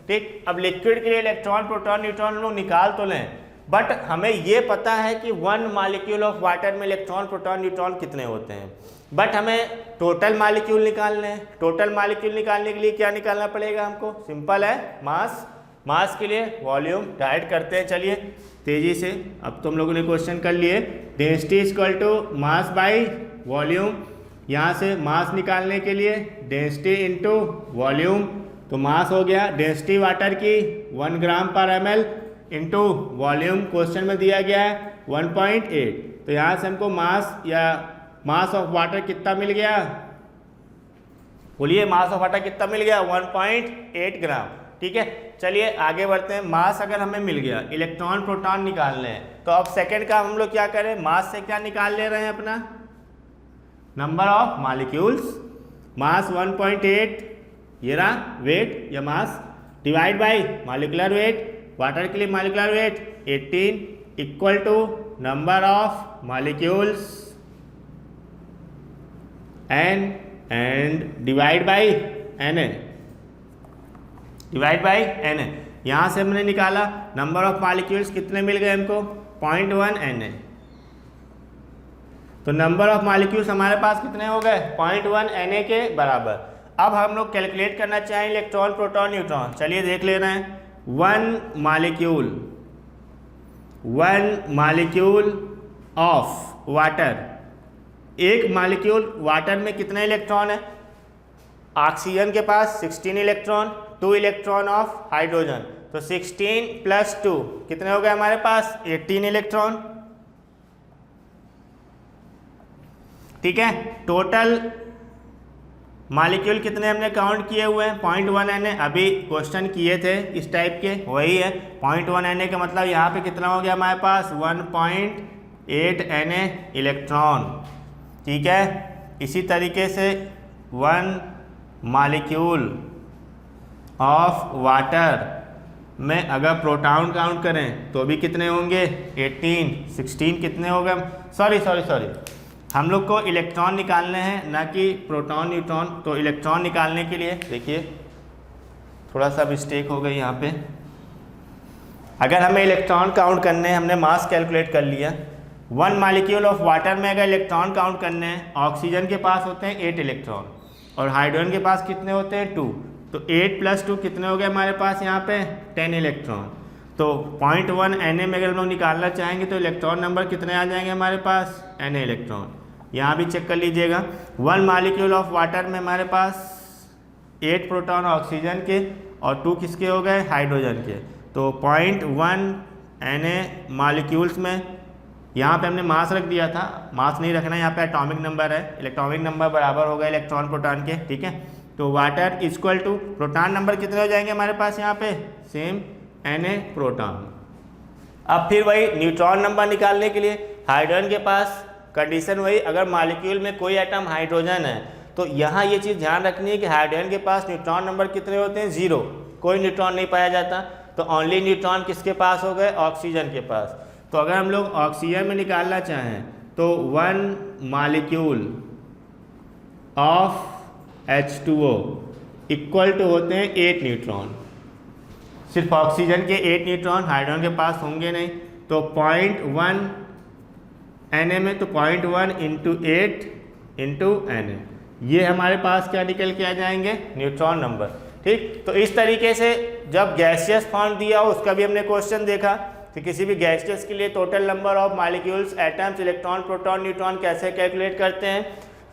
ठीक, अब लिक्विड के लिए इलेक्ट्रॉन प्रोटॉन न्यूट्रॉन हम लोग निकाल तो लें, बट हमें ये पता है कि 1 मॉलिक्यूल ऑफ वाटर में इलेक्ट्रॉन प्रोटॉन न्यूट्रॉन कितने होते हैं, बट हमें टोटल मॉलिक्यूल निकालने हैं। टोटल मॉलिक्यूल निकालने के लिए क्या निकालना पड़ेगा हमको, सिंपल है मास। मास के लिए वॉल्यूम डायरेक्ट करते हैं, चलिए तेजी से। अब तो हम लोगों ने क्वेश्चन कर लिए, density equal to mass by volume. यहाँ से मास निकालने के लिए डेंसिटी इंटू वॉल्यूम, तो मास हो गया डेंसिटी वाटर की 1 ग्राम पर ml इंटू वॉल्यूम क्वेश्चन में दिया गया है 1.8। तो यहाँ से हमको मास या मास ऑफ वाटर कितना मिल गया, बोलिए मास ऑफ वाटर कितना मिल गया 1.8 ग्राम। ठीक है, चलिए आगे बढ़ते हैं। मास अगर हमें मिल गया, इलेक्ट्रॉन प्रोटॉन निकालने हैं, तो अब सेकंड का हम लोग क्या करें, मास से क्या निकाल ले रहे हैं अपना नंबर ऑफ मॉलिक्यूल्स। मास 1.8 ये रहा वेट या mass divide by molecular weight. Water के लिए molecular weight 18 equal to number of molecules and divide by Na, divide by Na। यहाँ से हमने निकाला नंबर ऑफ मॉलिक्यूल्स कितने मिल गए हमको 0.1 Na। तो नंबर ऑफ मॉलिक्यूल्स हमारे पास कितने हो गए 0.1 Na के बराबर। अब हम लोग कैलकुलेट करना चाहें इलेक्ट्रॉन प्रोटॉन न्यूट्रॉन, चलिए देख ले रहे हैं। 1 मॉलिक्यूल ऑफ वाटर, एक मॉलिक्यूल वाटर में कितने इलेक्ट्रॉन है, ऑक्सीजन के पास 16 इलेक्ट्रॉन, 2 इलेक्ट्रॉन ऑफ हाइड्रोजन, तो 16 + 2 कितने हो गए हमारे पास 18 इलेक्ट्रॉन। ठीक है, टोटल मॉलिक्यूल कितने हमने काउंट किए हुए हैं 0.1 Na। अभी क्वेश्चन किए थे इस टाइप के, वही है 0.1 Na का मतलब यहाँ पे कितना हो गया हमारे पास 1.8 Na इलेक्ट्रॉन। ठीक है, इसी तरीके से 1 मॉलिक्यूल ऑफ वाटर में अगर प्रोटॉन काउंट करें तो भी कितने होंगे 18, 16 कितने हो गए, सॉरी हम लोग को इलेक्ट्रॉन निकालने हैं ना कि प्रोटॉन न्यूट्रॉन। तो इलेक्ट्रॉन निकालने के लिए देखिए थोड़ा सा मिस्टेक हो गई यहाँ पे। अगर हमें इलेक्ट्रॉन काउंट करने हैं, हमने मास कैलकुलेट कर लिया। 1 मॉलिक्यूल ऑफ वाटर में अगर इलेक्ट्रॉन काउंट करने हैं, ऑक्सीजन के पास होते हैं 8 इलेक्ट्रॉन और हाइड्रोजन के पास कितने होते हैं 2, तो 8 + 2 कितने हो गए हमारे पास यहाँ पे 10 इलेक्ट्रॉन। तो 0.1 Na में अगर हम लोग निकालना चाहेंगे तो इलेक्ट्रॉन नंबर कितने आ जाएंगे हमारे पास Na इलेक्ट्रॉन। यहाँ भी चेक कर लीजिएगा, 1 मॉलिक्यूल ऑफ वाटर में हमारे पास 8 प्रोटॉन ऑक्सीजन के और 2 किसके हो गए, हाइड्रोजन के। तो 0.1 Na मॉलिक्यूल्स में यहाँ पे हमने मास रख दिया था, मास नहीं रखना, यहाँ पे एटॉमिक नंबर है, इलेक्ट्रॉनिक नंबर बराबर होगा इलेक्ट्रॉन प्रोटॉन के, ठीक है। तो water equal to proton number कितने हो जाएंगे हमारे पास यहाँ पे, सेम Na प्रोटॉन। अब फिर वही न्यूट्रॉन नंबर निकालने के लिए हाइड्रोजन के पास कंडीशन वही, अगर मॉलिक्यूल में कोई एटम हाइड्रोजन है तो यहाँ ये चीज़ ध्यान रखनी है कि हाइड्रोजन के पास न्यूट्रॉन नंबर कितने होते हैं, 0, कोई न्यूट्रॉन नहीं पाया जाता। तो ओनली न्यूट्रॉन किसके पास हो गए, ऑक्सीजन के पास। तो अगर हम लोग ऑक्सीजन में निकालना चाहें तो 1 molecule of H2O equal to होते हैं 8 न्यूट्रॉन। सिर्फ ऑक्सीजन के 8 न्यूट्रॉन, हाइड्रोजन के पास होंगे नहीं। तो 0.1 Na में तो 0.1 इंटू 8 इंटू Na, ये हमारे पास क्या निकल के आ जाएंगे, न्यूट्रॉन नंबर, ठीक। तो इस तरीके से जब गैसियस फॉर्म दिया हो उसका भी हमने क्वेश्चन देखा कि किसी भी गैसियस के लिए total number of molecules, atoms, electron, proton, neutron कैसे कैलकुलेट करते हैं।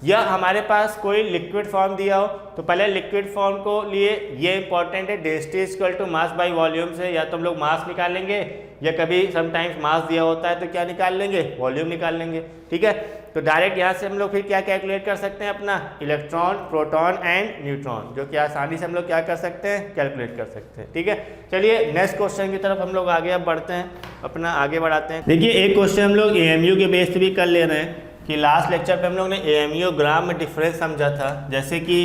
या हमारे पास कोई लिक्विड फॉर्म दिया हो तो पहले लिक्विड फॉर्म को लिए ये इंपॉर्टेंट है, density equal to mass by volume से, या तो हम लोग मास निकाल लेंगे या कभी समटाइम्स मास दिया होता है तो क्या निकाल लेंगे, वॉल्यूम निकाल लेंगे, ठीक है। तो डायरेक्ट यहाँ से हम लोग फिर क्या कैलकुलेट कर सकते हैं, अपना इलेक्ट्रॉन, प्रोटॉन एंड न्यूट्रॉन, जो कि आसानी से हम लोग क्या कर सकते हैं, कैलकुलेट कर सकते हैं, ठीक है। चलिए नेक्स्ट क्वेश्चन की तरफ हम लोग आगे अब बढ़ते हैं, अपना आगे बढ़ाते हैं। देखिए एक क्वेश्चन हम लोग AMU के बेस भी कर ले रहे हैं कि लास्ट लेक्चर पे हम लोग ने AMU ग्राम में डिफरेंस समझा था। जैसे कि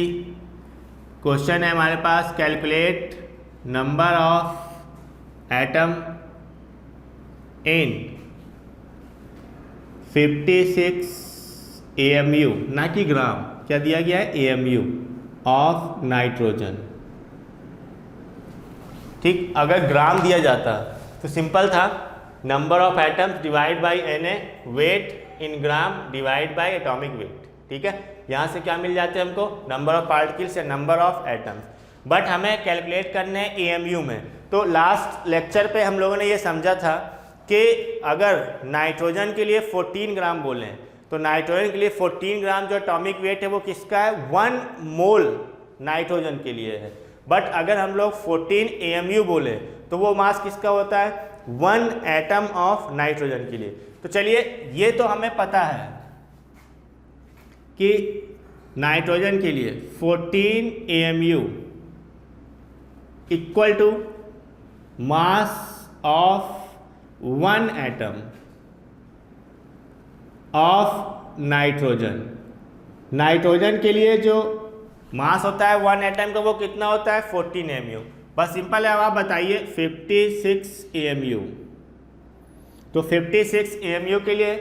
क्वेश्चन है हमारे पास, calculate number of atom in 56 AMU, ना कि ग्राम, क्या दिया गया है, AMU ऑफ नाइट्रोजन, ठीक। अगर ग्राम दिया जाता तो सिंपल था, number of atoms divide by Na, weight in gram divide by atomic weight, ठीक है। यहाँ से क्या मिल जाते हैं हमको, नंबर ऑफ पार्टिकल्स या नंबर ऑफ एटम्स। बट हमें कैलकुलेट करने हैं AMU में। तो लास्ट लेक्चर पे हम लोगों ने ये समझा था कि अगर नाइट्रोजन के लिए 14 ग्राम बोलें तो नाइट्रोजन के लिए 14 ग्राम जो एटॉमिक वेट है वो किसका है, 1 मोल नाइट्रोजन के लिए है। बट अगर हम लोग 14 AMU बोले तो वो मास किसका होता है, 1 एटम ऑफ नाइट्रोजन के लिए। तो चलिए ये तो हमें पता है कि नाइट्रोजन के लिए 14 AMU equal to mass of 1 atom of nitrogen. Nitrogen के लिए जो मास होता है 1 एटम का वो कितना होता है, 14 AMU। बस सिंपल है, अब आप बताइए 56 AMU। तो 56 AMU के लिए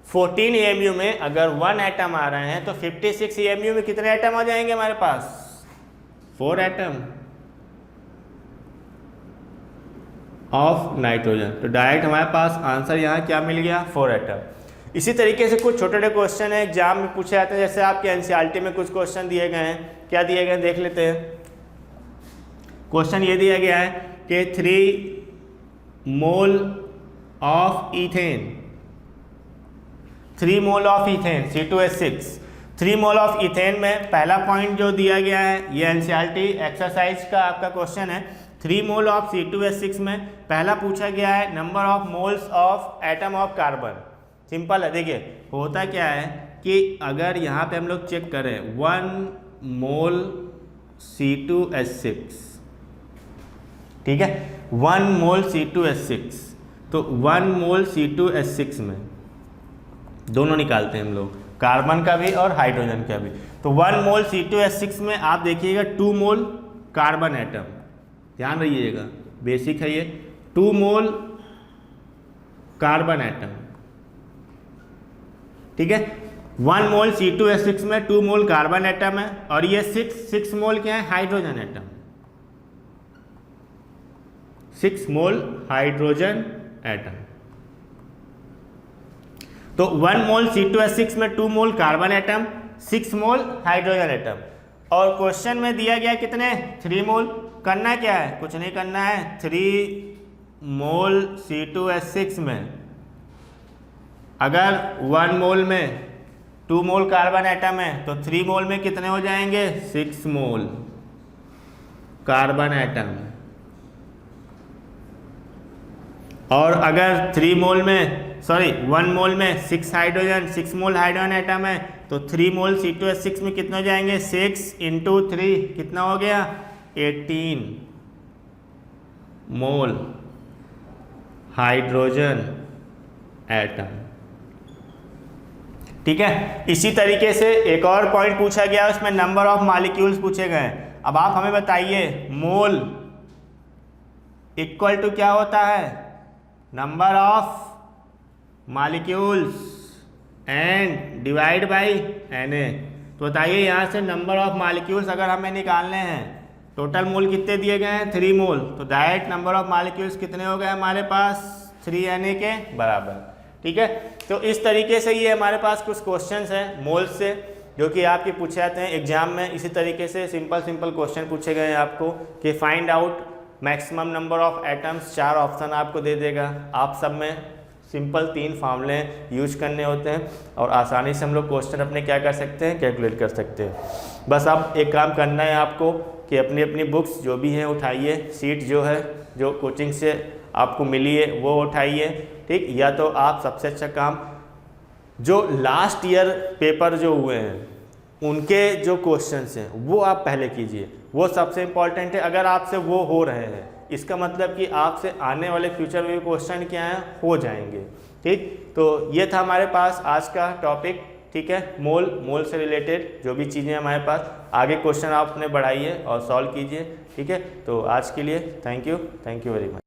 14 AMU में अगर 1 एटम आ रहे हैं तो 56 AMU में कितने एटम आ जाएंगे हमारे पास, 4 एटम ऑफ नाइट्रोजन। तो डायरेक्ट हमारे पास आंसर यहाँ क्या मिल गया, 4 एटम। इसी तरीके से कुछ छोटे छोटे क्वेश्चन है एग्जाम में पूछे जाते हैं, जैसे आपके NCERT में कुछ क्वेश्चन दिए गए हैं, क्या दिए गए हैं देख लेते हैं। क्वेश्चन ये दिया गया है कि 3 mole of ethane, 3 mole of ethane C2H6, 3 mole of ethane में पहला पॉइंट जो दिया गया है ये NCERT एक्सरसाइज का आपका क्वेश्चन है। 3 मोल ऑफ C2H6 में पहला पूछा गया है number of moles of atom of carbon. Simple है, देखिए होता क्या है कि अगर यहाँ पे हम लोग चेक करें 1 मोल C2H6, ठीक है, 1 मोल C2H6, तो 1 मोल C2H6 में दोनों निकालते हैं हम लोग, कार्बन का भी और हाइड्रोजन का भी। तो 1 मोल C2H6 में आप देखिएगा 2 मोल कार्बन एटम, ध्यान रखिएगा बेसिक है ये, 2 मोल कार्बन एटम, ठीक है। 1 मोल C2H6 में 2 मोल कार्बन एटम है और ये 6 मोल क्या है, हाइड्रोजन एटम, 6 मोल हाइड्रोजन एटम। तो 1 मोल C2H6 में 2 मोल कार्बन एटम, 6 मोल हाइड्रोजन एटम। और क्वेश्चन में दिया गया कितने, 3 मोल। करना क्या है, कुछ नहीं करना है, 3 मोल C2H6 में अगर 1 मोल में 2 मोल कार्बन एटम है तो 3 मोल में कितने हो जाएंगे, 6 मोल। कार्बन एटम है। और अगर 1 मोल में 6 हाइड्रोजन 6 मोल हाइड्रोजन एटम है तो 3 मोल C2H6 में कितने हो जाएंगे? 6 × 3 कितना हो गया? 18 मोल हाइड्रोजन एटम। ठीक है, इसी तरीके से एक और पॉइंट पूछा गया, उसमें नंबर ऑफ मॉलिक्यूल्स पूछे गए। अब आप हमें बताइए मोल इक्वल टू क्या होता है? Number of molecules and divide by Na। तो बताइए यहाँ से नंबर ऑफ मॉलिक्यूल्स अगर हमें निकालने हैं, टोटल मोल कितने दिए गए हैं? 3 मोल। तो डायरेक्ट नंबर ऑफ मॉलिक्यूल्स कितने हो गए हमारे पास? 3Na के बराबर। ठीक है, तो इस तरीके से ये हमारे पास कुछ क्वेश्चंस हैं मोल से जो कि आपके पूछे जाते हैं एग्जाम में। इसी तरीके से सिंपल क्वेश्चन पूछे गए हैं आपको कि find out maximum number of atoms. 4 option आपको दे देगा। आप सब में सिंपल 3 फार्मूले यूज करने होते हैं और आसानी से हम लोग क्वेश्चन अपने क्या कर सकते हैं? कैलकुलेट कर सकते हैं। बस अब एक काम करना है आपको कि अपनी अपनी बुक्स जो भी हैं उठाइए, सीट जो है जो कोचिंग से आपको मिली है वो उठाइए। ठीक, या तो आप सबसे अच्छा काम जो लास्ट ईयर पेपर जो हुए हैं उनके जो क्वेश्चंस हैं वो आप पहले कीजिए, वो सबसे इम्पॉर्टेंट है। अगर आपसे वो हो रहे हैं इसका मतलब कि आपसे आने वाले फ्यूचर में भी क्वेश्चन क्या हैं? हो जाएंगे। ठीक, तो ये था हमारे पास आज का टॉपिक। ठीक है, मोल से रिलेटेड जो भी चीज़ें हमारे पास, आगे क्वेश्चन आप अपने बढ़ाइए और सॉल्व कीजिए। ठीक है, तो आज के लिए थैंक यू वेरी मच।